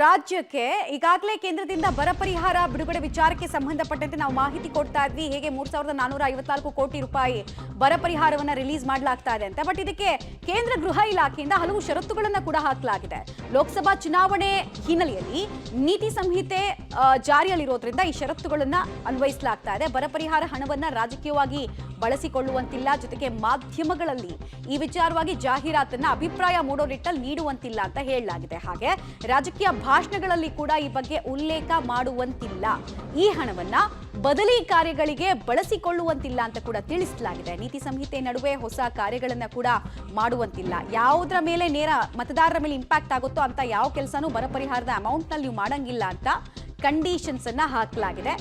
ರಾಜ್ಯಕ್ಕೆ ಈಗಾಗಲೇ ಕೇಂದ್ರದಿಂದ ಬರ ಪರಿಹಾರ ಬಿಡುಗಡೆ ವಿಚಾರಕ್ಕೆ ಸಂಬಂಧಪಟ್ಟಂತೆ ನಾವು ಮಾಹಿತಿ ಕೊಡ್ತಾ ಇದ್ವಿ. ಹೇಗೆ 3454 ಕೋಟಿ ರೂಪಾಯಿ ಬರ ಪರಿಹಾರವನ್ನ ರಿಲೀಸ್ ಮಾಡಲಾಗ್ತಾ ಇದೆ ಅಂತ. ಬಟ್ ಇದಕ್ಕೆ ಕೇಂದ್ರ ಗೃಹ ಇಲಾಖೆಯಿಂದ ಹಲವು ಷರತ್ತುಗಳನ್ನು ಕೂಡ ಹಾಕಲಾಗಿದೆ. ಲೋಕಸಭಾ ಚುನಾವಣೆ ಹಿನ್ನೆಲೆಯಲ್ಲಿ ನೀತಿ ಸಂಹಿತೆ ಜಾರಿಯಲ್ಲಿರೋದ್ರಿಂದ ಈ ಷರತ್ತುಗಳನ್ನು ಅನ್ವಯಿಸಲಾಗ್ತಾ ಇದೆ. ಬರ ಪರಿಹಾರ ಹಣವನ್ನ ರಾಜಕೀಯವಾಗಿ ಬಳಸಿಕೊಳ್ಳುವಂತಿಲ್ಲ, ಜೊತೆಗೆ ಮಾಧ್ಯಮಗಳಲ್ಲಿ ಈ ವಿಚಾರವಾಗಿ ಜಾಹೀರಾತನ್ನ ಅಭಿಪ್ರಾಯ ಮೂಡೋ ನಿಟ್ಟಲ್ಲಿ ನೀಡುವಂತಿಲ್ಲ ಅಂತ ಹೇಳಲಾಗಿದೆ. ಹಾಗೆ ರಾಜಕೀಯ ಭಾಷಣಗಳಲ್ಲಿ ಕೂಡ ಈ ಬಗ್ಗೆ ಉಲ್ಲೇಖ ಮಾಡುವಂತಿಲ್ಲ. ಈ ಹಣವನ್ನ ಬದಲಿ ಕಾರ್ಯಗಳಿಗೆ ಬಳಸಿಕೊಳ್ಳುವಂತಿಲ್ಲ ಅಂತ ಕೂಡ ತಿಳಿಸಲಾಗಿದೆ. ನೀತಿ ಸಂಹಿತೆ ನಡುವೆ ಹೊಸ ಕಾರ್ಯಗಳನ್ನ ಕೂಡ ಮಾಡುವಂತಿಲ್ಲ. ಯಾವುದರ ಮೇಲೆ ನೇರ ಮತದಾರರ ಮೇಲೆ ಇಂಪ್ಯಾಕ್ಟ್ ಆಗುತ್ತೋ ಅಂತ ಯಾವ ಕೆಲಸನೂ ಬರ ಪರಿಹಾರದ ಅಮೌಂಟ್ ನಲ್ಲಿ ನೀವು ಮಾಡಂಗಿಲ್ಲ ಅಂತ ಕಂಡೀಷನ್ಸ್ ಅನ್ನ ಹಾಕಲಾಗಿದೆ.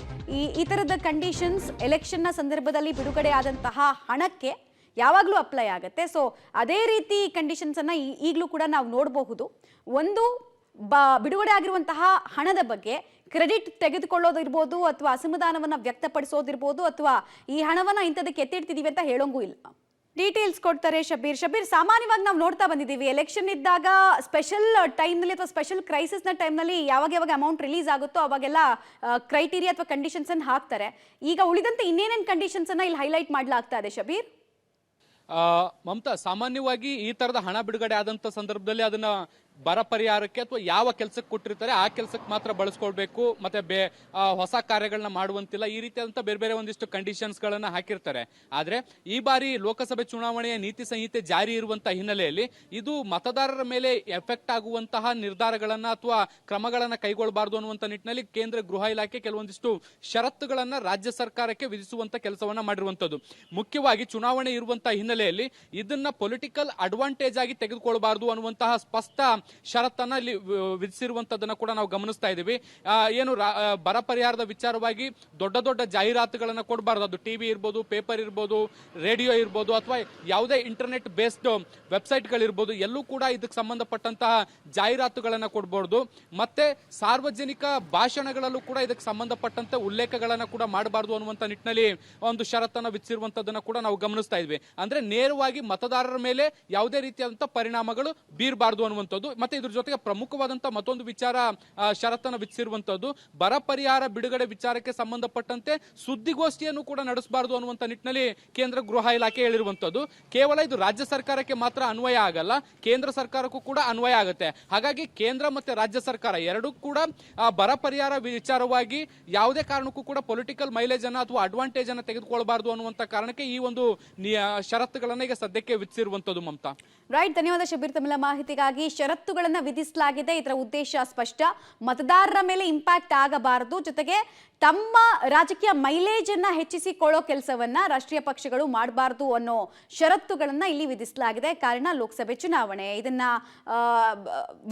ಈ ತರದ ಕಂಡೀಷನ್ಸ್ ಎಲೆಕ್ಷನ್ ನ ಸಂದರ್ಭದಲ್ಲಿ ಬಿಡುಗಡೆ ಆದಂತಹ ಹಣಕ್ಕೆ ಯಾವಾಗಲೂ ಅಪ್ಲೈ ಆಗುತ್ತೆ. ಸೊ ಅದೇ ರೀತಿ ಕಂಡೀಷನ್ಸ್ ಅನ್ನ ಈಗಲೂ ಕೂಡ ನಾವು ನೋಡಬಹುದು. ಒಂದು ಬಿಡುಗಡೆ ಆಗಿರುವಂತಹ ಹಣದ ಬಗ್ಗೆ ಕ್ರೆಡಿಟ್ ತೆಗೆದುಕೊಳ್ಳೋದಿರ್ಬೋದು, ಅಥವಾ ಅಸಮಾಧಾನವನ್ನ ವ್ಯಕ್ತಪಡಿಸೋದಿರ್ಬೋದು, ಅಥವಾ ಈ ಹಣವನ್ನ ಇಂಥದಕ್ಕೆ ಎತ್ತಿಡ್ತಿದೀವಿ ಅಂತ ಹೇಳೋಂಗೂ ಇಲ್ಲ. ಡೀಟೇಲ್ಸ್ ಕೊಡ್ತಾರೆ ಶಬೀರ್. ಸಾಮಾನ್ಯವಾಗಿ ನಾವು ನೋಡ್ತಾ ಬಂದಿದ್ದೀವಿ, ಎಲೆಕ್ಷನ್ ಇದ್ದಾಗ ಸ್ಪೆಷಲ್ ಟೈಮ್ನಲ್ಲಿ ಅಥವಾ ಸ್ಪೆಷಲ್ ಕ್ರೈಸಿಸ್ನ ಟೈಮ್ನಲ್ಲಿ ಯಾವಾಗ ಅಮೌಂಟ್ ರಿಲೀಸ್ ಆಗುತ್ತೋ ಅವಾಗೆಲ್ಲ ಕ್ರೈಟೀರಿಯಾ ಅಥವಾ ಕಂಡೀಷನ್ಸ್ ಅನ್ನು ಹಾಕ್ತಾರೆ. ಈಗ ಉಳಿದಂತೆ ಇನ್ನೇನೇನು ಕಂಡೀಷನ್ಸ್ ಅನ್ನ ಇಲ್ಲಿ ಹೈಲೈಟ್ ಮಾಡಲಾಗ್ತಾ ಇದೆ ಶಬೀರ್? ಮಮತಾ, ಸಾಮಾನ್ಯವಾಗಿ ಈ ತರದ ಹಣ ಬಿಡುಗಡೆ ಆದಂತ ಸಂದರ್ಭದಲ್ಲಿ ಅದನ್ನ ಬರ ಪರಿಹಾರಕ್ಕೆ ಅಥವಾ ಯಾವ ಕೆಲಸಕ್ಕೆ ಕೊಟ್ಟಿರ್ತಾರೆ ಆ ಕೆಲಸಕ್ಕೆ ಮಾತ್ರ ಬಳಸ್ಕೊಳ್ಬೇಕು, ಮತ್ತೆ ಹೊಸ ಕಾರ್ಯಗಳನ್ನ ಮಾಡುವಂತಿಲ್ಲ, ಈ ರೀತಿಯಾದಂತ ಬೇರೆ ಬೇರೆ ಒಂದಿಷ್ಟು ಕಂಡೀಷನ್ಸ್ ಗಳನ್ನ ಹಾಕಿರ್ತಾರೆ. ಆದ್ರೆ ಈ ಬಾರಿ ಲೋಕಸಭೆ ಚುನಾವಣೆಯ ನೀತಿ ಸಂಹಿತೆ ಜಾರಿ ಇರುವಂತಹ ಹಿನ್ನೆಲೆಯಲ್ಲಿ ಇದು ಮತದಾರರ ಮೇಲೆ ಎಫೆಕ್ಟ್ ಆಗುವಂತಹ ನಿರ್ಧಾರಗಳನ್ನ ಅಥವಾ ಕ್ರಮಗಳನ್ನ ಕೈಗೊಳ್ಳಬಾರದು ಅನ್ನುವಂತ ನಿಟ್ಟಿನಲ್ಲಿ ಕೇಂದ್ರ ಗೃಹ ಇಲಾಖೆ ಕೆಲವೊಂದಿಷ್ಟು ಷರತ್ತುಗಳನ್ನ ರಾಜ್ಯ ಸರ್ಕಾರಕ್ಕೆ ವಿಧಿಸುವಂತ ಕೆಲಸವನ್ನ ಮಾಡಿರುವಂತದ್ದು. ಮುಖ್ಯವಾಗಿ ಚುನಾವಣೆ ಇರುವಂತಹ ಹಿನ್ನೆಲೆಯಲ್ಲಿ ಇದನ್ನ ಪೊಲಿಟಿಕಲ್ ಅಡ್ವಾಂಟೇಜ್ ಆಗಿ ತೆಗೆದುಕೊಳ್ಳಬಾರದು ಅನ್ನುವಂತಹ ಸ್ಪಷ್ಟ ಷರತ್ತನ್ನ ಇಲ್ಲಿ ವಿಧಿಸಿರುವಂತದನ್ನ ಕೂಡ ನಾವು ಗಮನಿಸ್ತಾ ಇದ್ದೀವಿ. ಏನು ಬರ ಪರಿಹಾರದ ವಿಚಾರವಾಗಿ ದೊಡ್ಡ ದೊಡ್ಡ ಜಾಹೀರಾತುಗಳನ್ನ ಕೊಡಬಾರದು. ಅದು ಟಿವಿ ಇರ್ಬೋದು, ಪೇಪರ್ ಇರ್ಬೋದು, ರೇಡಿಯೋ ಇರ್ಬೋದು, ಅಥವಾ ಯಾವುದೇ ಇಂಟರ್ನೆಟ್ ಬೇಸ್ಡ್ ವೆಬ್ಸೈಟ್ಗಳಿರ್ಬೋದು, ಎಲ್ಲೂ ಕೂಡ ಇದಕ್ಕೆ ಸಂಬಂಧಪಟ್ಟಂತಹ ಜಾಹೀರಾತುಗಳನ್ನ ಕೊಡಬಹುದು. ಮತ್ತೆ ಸಾರ್ವಜನಿಕ ಭಾಷಣಗಳಲ್ಲೂ ಕೂಡ ಇದಕ್ಕೆ ಸಂಬಂಧಪಟ್ಟಂತೆ ಉಲ್ಲೇಖಗಳನ್ನ ಕೂಡ ಮಾಡಬಾರದು ಅನ್ನುವಂತ ನಿಟ್ಟಿನಲ್ಲಿ ಒಂದು ಷರತ್ತನ್ನ ವಿಧಿಸಿರುವಂತದನ್ನ ಕೂಡ ನಾವು ಗಮನಿಸ್ತಾ ಇದ್ವಿ. ಅಂದ್ರೆ ನೇರವಾಗಿ ಮತದಾರರ ಮೇಲೆ ಯಾವುದೇ ರೀತಿಯಾದಂತಹ ಪರಿಣಾಮಗಳು ಬೀರಬಾರದು ಅನ್ನುವಂಥದ್ದು. ಮತ್ತೆ ಇದ್ರ ಜೊತೆಗೆ ಪ್ರಮುಖವಾದಂತಹ ಮತ್ತೊಂದು ವಿಚಾರ ಷರತ್ತನ್ನು ವಿಧಿಸಿರುವಂತದ್ದು, ಬರ ಪರಿಹಾರ ಬಿಡುಗಡೆ ವಿಚಾರಕ್ಕೆ ಸಂಬಂಧಪಟ್ಟಂತೆ ಸುದ್ದಿಗೋಷ್ಠಿಯನ್ನು ಕೂಡ ನಡೆಸಬಾರದು ಅನ್ನುವಂತ ನಿಟ್ಟಿನಲ್ಲಿ ಕೇಂದ್ರ ಗೃಹ ಇಲಾಖೆ ಹೇಳಿರುವಂತದ್ದು. ಕೇವಲ ಇದು ರಾಜ್ಯ ಸರ್ಕಾರಕ್ಕೆ ಮಾತ್ರ ಅನ್ವಯ ಆಗಲ್ಲ, ಕೇಂದ್ರ ಸರ್ಕಾರಕ್ಕೂ ಕೂಡ ಅನ್ವಯ ಆಗುತ್ತೆ. ಹಾಗಾಗಿ ಕೇಂದ್ರ ಮತ್ತೆ ರಾಜ್ಯ ಸರ್ಕಾರ ಎರಡೂ ಕೂಡ ಬರ ಪರಿಹಾರ ವಿಚಾರವಾಗಿ ಯಾವುದೇ ಕಾರಣಕ್ಕೂ ಕೂಡ ಪೊಲಿಟಿಕಲ್ ಮೈಲೇಜ್ ಅನ್ನ ಅಥವಾ ಅಡ್ವಾಂಟೇಜ್ ಅನ್ನ ತೆಗೆದುಕೊಳ್ಳಬಾರದು ಅನ್ನುವಂತ ಕಾರಣಕ್ಕೆ ಈ ಒಂದು ಷರತ್ತುಗಳನ್ನ ಈಗ ಸದ್ಯಕ್ಕೆ ವಿಧಿಸಿರುವಂತದ್ದು. ಮಮತಾ, ರೈಟ್, ಧನ್ಯವಾದ ಶಬೀರ್ ತಮ್ಮೆಲ್ಲ ಮಾಹಿತಿಗಾಗಿ. ಷರತ್ತುಗಳನ್ನ ವಿಧಿಸಲಾಗಿದೆ, ಇದರ ಉದ್ದೇಶ ಸ್ಪಷ್ಟ. ಮತದಾರರ ಮೇಲೆ ಇಂಪ್ಯಾಕ್ಟ್ ಆಗಬಾರದು, ಜೊತೆಗೆ ತಮ್ಮ ರಾಜಕೀಯ ಮೈಲೇಜ್ ಅನ್ನ ಹೆಚ್ಚಿಸಿಕೊಳ್ಳೋ ಕೆಲಸವನ್ನ ರಾಷ್ಟ್ರೀಯ ಪಕ್ಷಗಳು ಮಾಡಬಾರದು ಅನ್ನೋ ಷರತ್ತುಗಳನ್ನ ಇಲ್ಲಿ ವಿಧಿಸಲಾಗಿದೆ. ಕಾರಣ ಲೋಕಸಭೆ ಚುನಾವಣೆ. ಇದನ್ನ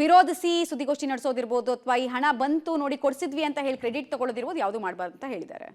ವಿರೋಧಿಸಿ ಸುದ್ದಿಗೋಷ್ಠಿ ನಡೆಸೋದಿರ್ಬೋದು, ಅಥವಾ ಈ ಹಣ ಬಂತು ನೋಡಿ ಕೊಡಿಸಿದ್ವಿ ಅಂತ ಹೇಳಿ ಕ್ರೆಡಿಟ್ ತಗೊಳ್ಳೋದಿರ್ಬೋದು, ಯಾವುದು ಮಾಡಬಾರ್ದು ಅಂತ ಹೇಳಿದ್ದಾರೆ.